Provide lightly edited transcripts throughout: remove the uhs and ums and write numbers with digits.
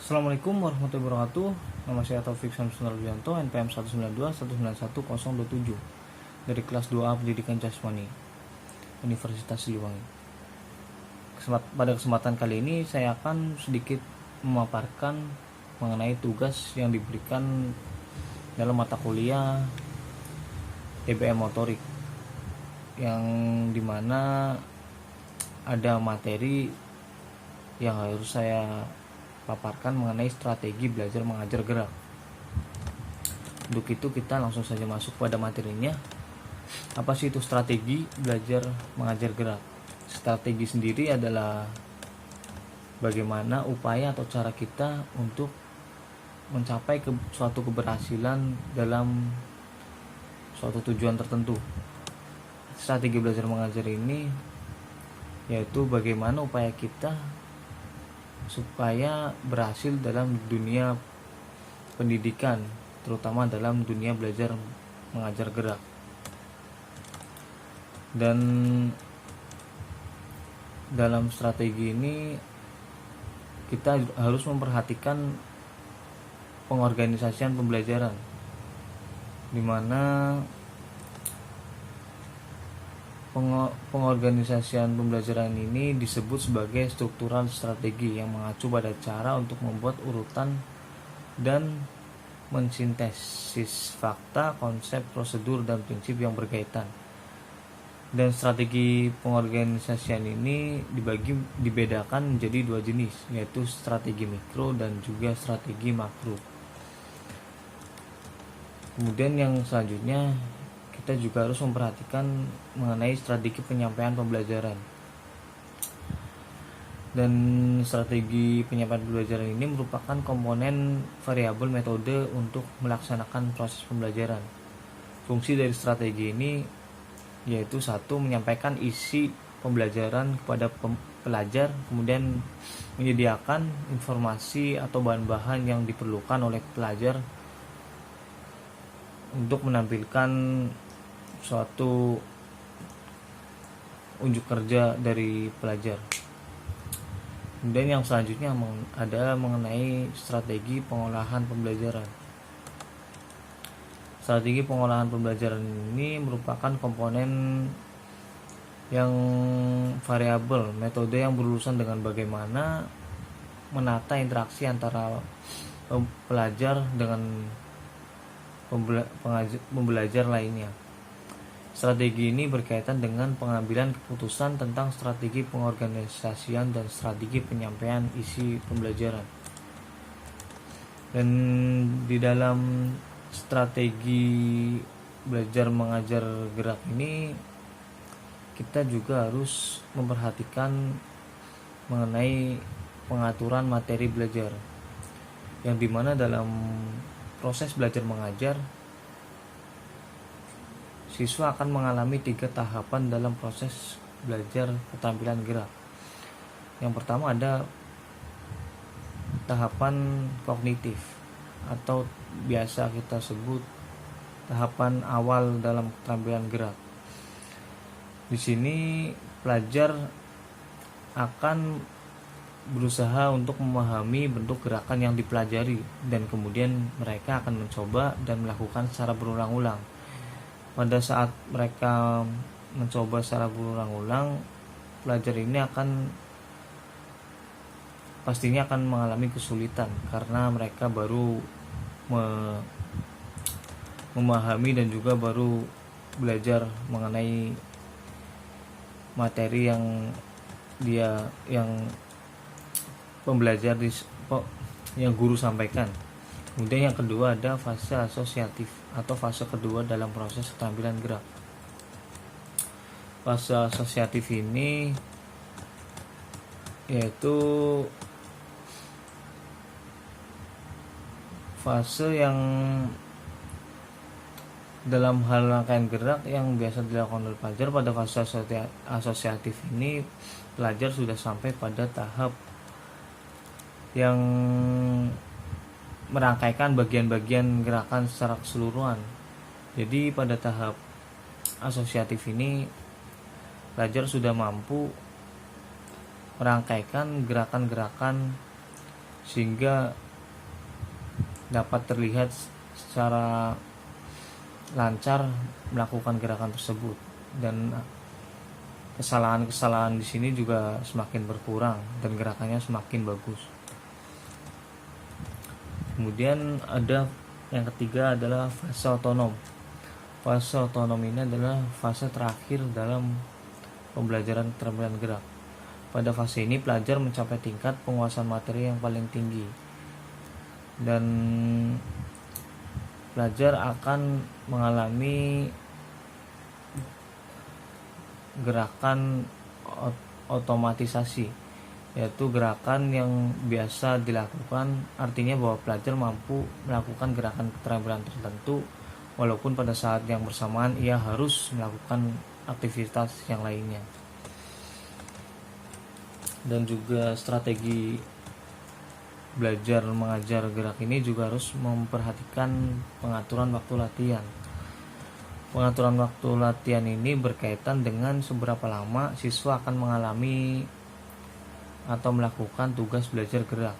Assalamualaikum warahmatullahi wabarakatuh. Nama saya Taufik Samsul Ardianto, NPM 192191027 dari kelas 2A Pendidikan Jasmani Universitas Siliwangi. Pada kesempatan kali ini saya akan sedikit memaparkan mengenai tugas yang diberikan dalam mata kuliah TBM Motorik, yang dimana ada materi yang harus saya paparkan mengenai strategi belajar mengajar gerak. Untuk itu kita langsung saja masuk pada materinya. Apa sih itu strategi belajar mengajar gerak? Strategi sendiri adalah bagaimana upaya atau cara kita untuk mencapai suatu keberhasilan dalam suatu tujuan tertentu. Strategi belajar mengajar ini yaitu bagaimana upaya kita supaya berhasil dalam dunia pendidikan, terutama dalam dunia belajar mengajar gerak. Dan dalam strategi ini kita harus memperhatikan pengorganisasian pembelajaran, di mana pengorganisasian pembelajaran ini disebut sebagai struktural strategi yang mengacu pada cara untuk membuat urutan dan mensintesis fakta, konsep, prosedur, dan prinsip yang berkaitan. Dan strategi pengorganisasian ini dibedakan menjadi dua jenis, yaitu strategi mikro dan juga strategi makro. Kemudian yang selanjutnya kita juga harus memperhatikan mengenai strategi penyampaian pembelajaran. Dan strategi penyampaian pembelajaran ini merupakan komponen variabel metode untuk melaksanakan proses pembelajaran. Fungsi dari strategi ini yaitu satu, menyampaikan isi pembelajaran kepada pelajar, kemudian menyediakan informasi atau bahan-bahan yang diperlukan oleh pelajar untuk menampilkan suatu unjuk kerja dari pelajar. Kemudian yang selanjutnya adalah mengenai strategi pengolahan pembelajaran. Strategi pengolahan pembelajaran ini merupakan komponen yang variabel metode yang berurusan dengan bagaimana menata interaksi antara pelajar dengan pembelajar lainnya. Strategi ini berkaitan dengan pengambilan keputusan tentang strategi pengorganisasian dan strategi penyampaian isi pembelajaran. Dan di dalam strategi belajar mengajar gerak ini kita juga harus memperhatikan mengenai pengaturan materi belajar, yang dimana dalam proses belajar mengajar siswa akan mengalami 3 tahapan dalam proses belajar keterampilan gerak. Yang pertama ada tahapan kognitif atau biasa kita sebut tahapan awal dalam keterampilan gerak. Di sini pelajar akan berusaha untuk memahami bentuk gerakan yang dipelajari, dan kemudian mereka akan mencoba dan melakukan secara berulang-ulang. Pada saat mereka mencoba secara berulang-ulang, pelajar ini pastinya akan mengalami kesulitan karena mereka baru memahami dan juga baru belajar mengenai materi yang pembelajar yang guru sampaikan. Kemudian yang kedua ada fase asosiatif atau fase kedua dalam proses keterampilan gerak. Fase asosiatif ini yaitu fase yang dalam hal rangkaian gerak yang biasa dilakukan oleh pelajar. Pada fase asosiatif ini pelajar sudah sampai pada tahap yang merangkaikan bagian-bagian gerakan secara keseluruhan. Jadi pada tahap asosiatif ini pelajar sudah mampu merangkaikan gerakan-gerakan sehingga dapat terlihat secara lancar melakukan gerakan tersebut, dan kesalahan-kesalahan di sini juga semakin berkurang dan gerakannya semakin bagus. Kemudian ada yang ketiga adalah fase otonom. Fase otonom ini adalah fase terakhir dalam pembelajaran keterampilan gerak. Pada fase ini pelajar mencapai tingkat penguasaan materi yang paling tinggi, dan pelajar akan mengalami gerakan otomatisasi, yaitu gerakan yang biasa dilakukan. Artinya bahwa pelajar mampu melakukan gerakan keterampilan tertentu walaupun pada saat yang bersamaan ia harus melakukan aktivitas yang lainnya. Dan juga strategi belajar mengajar gerak ini juga harus memperhatikan pengaturan waktu latihan. Pengaturan waktu latihan ini berkaitan dengan seberapa lama siswa akan mengalami atau melakukan tugas belajar gerak.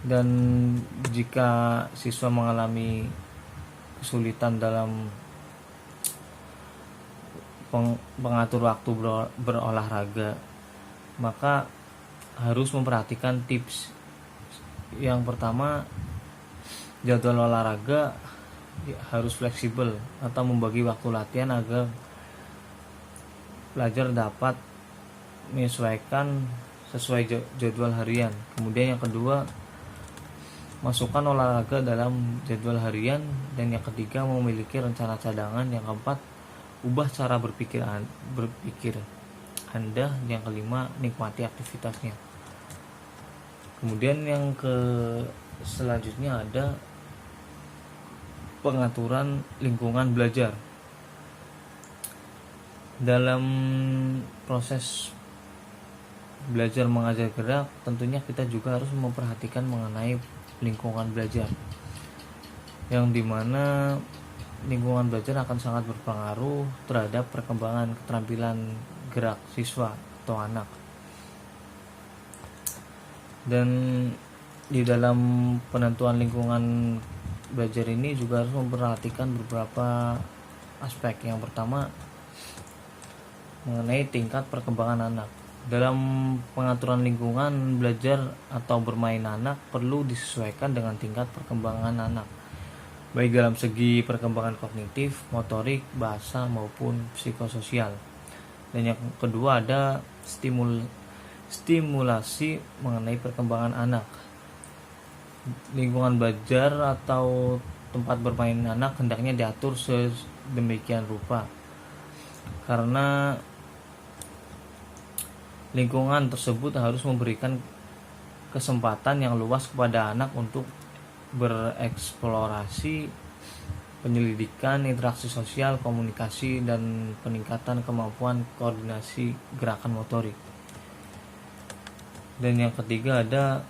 Dan jika siswa mengalami kesulitan dalam pengatur waktu berolahraga, maka harus memperhatikan tips. Yang pertama, jadwal olahraga harus fleksibel atau membagi waktu latihan agar pelajar dapat menyesuaikan sesuai jadwal harian. Kemudian yang kedua, masukkan olahraga dalam jadwal harian. Dan yang ketiga, memiliki rencana cadangan. Yang keempat, ubah cara berpikir Anda. Yang kelima, nikmati aktivitasnya. Kemudian yang selanjutnya ada pengaturan lingkungan belajar. Dalam proses belajar mengajar gerak, tentunya kita juga harus memperhatikan mengenai lingkungan belajar, yang dimana lingkungan belajar akan sangat berpengaruh terhadap perkembangan keterampilan gerak siswa atau anak. Dan di dalam penentuan lingkungan belajar ini juga harus memperhatikan beberapa aspek. Yang pertama, mengenai tingkat perkembangan anak. Dalam pengaturan lingkungan belajar atau bermain anak perlu disesuaikan dengan tingkat perkembangan anak, baik dalam segi perkembangan kognitif, motorik, bahasa maupun psikososial. Dan yang kedua ada stimulasi mengenai perkembangan anak. Lingkungan belajar atau tempat bermain anak hendaknya diatur sedemikian rupa, karena lingkungan tersebut harus memberikan kesempatan yang luas kepada anak untuk bereksplorasi, penyelidikan, interaksi sosial, komunikasi, dan peningkatan kemampuan koordinasi gerakan motorik. Dan yang ketiga ada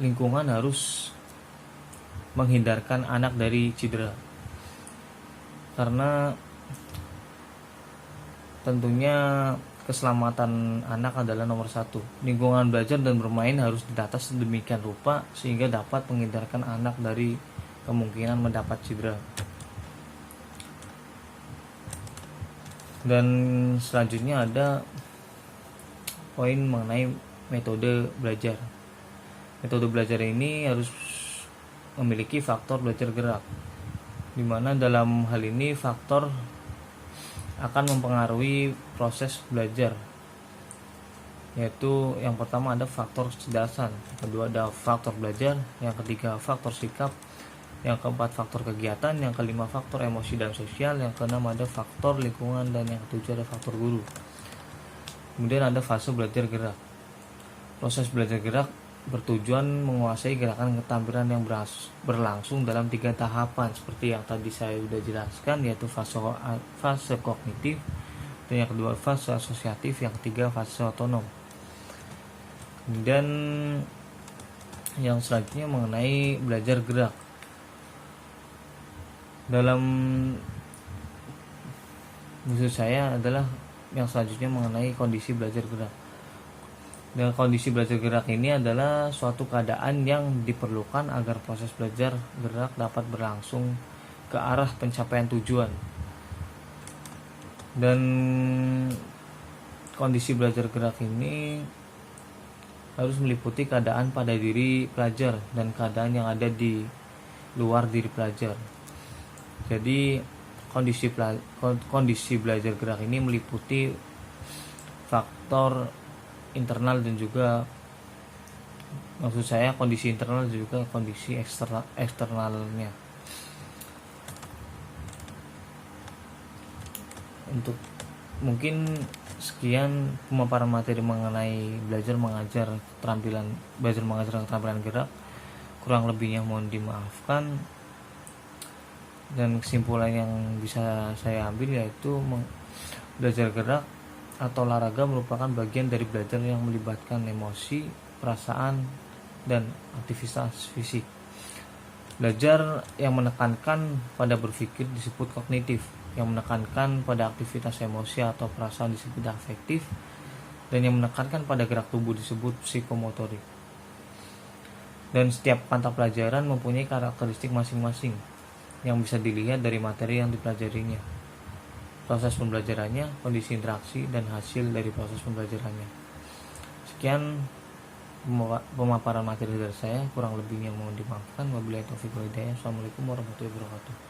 lingkungan harus menghindarkan anak dari cedera, karena tentunya keselamatan anak adalah nomor satu. Lingkungan belajar dan bermain harus ditata sedemikian rupa sehingga dapat menghindarkan anak dari kemungkinan mendapat cedera. Dan selanjutnya ada poin mengenai metode belajar. Metode belajar ini harus memiliki faktor belajar gerak, di mana dalam hal ini faktor akan mempengaruhi proses belajar, yaitu yang pertama ada faktor kecerdasan, yang kedua ada faktor belajar, yang ketiga faktor sikap, yang keempat faktor kegiatan, yang kelima faktor emosi dan sosial, yang keenam ada faktor lingkungan, dan yang ketujuh ada faktor guru. Kemudian ada fase belajar gerak. Proses belajar gerak bertujuan menguasai gerakan keterampilan yang berlangsung dalam 3 tahapan seperti yang tadi saya sudah jelaskan, yaitu fase kognitif, dan yang kedua fase asosiatif, yang ketiga fase otonom. Dan yang selanjutnya mengenai belajar gerak. Dalam maksud saya adalah yang selanjutnya mengenai kondisi belajar gerak. Dan kondisi belajar gerak ini adalah suatu keadaan yang diperlukan agar proses belajar gerak dapat berlangsung ke arah pencapaian tujuan. Dan kondisi belajar gerak ini harus meliputi keadaan pada diri pelajar dan keadaan yang ada di luar diri pelajar. Jadi kondisi belajar gerak ini meliputi faktor internal dan juga, maksud saya kondisi internal dan juga kondisi eksternalnya. Untuk mungkin sekian pemaparan materi mengenai belajar mengajar keterampilan gerak. Kurang lebihnya mohon dimaafkan. Dan kesimpulan yang bisa saya ambil yaitu belajar gerak atau olahraga merupakan bagian dari belajar yang melibatkan emosi, perasaan, dan aktivitas fisik. Belajar yang menekankan pada berpikir disebut kognitif, yang menekankan pada aktivitas emosi atau perasaan disebut afektif, dan yang menekankan pada gerak tubuh disebut psikomotorik. Dan setiap mata pelajaran mempunyai karakteristik masing-masing yang bisa dilihat dari materi yang dipelajarinya, proses pembelajarannya, kondisi interaksi, dan hasil dari proses pembelajarannya. Sekian pemaparan materi dari saya, kurang lebihnya mohon dimaafkan. Wabillahi taufiq wal hidayah. Assalamualaikum warahmatullahi wabarakatuh.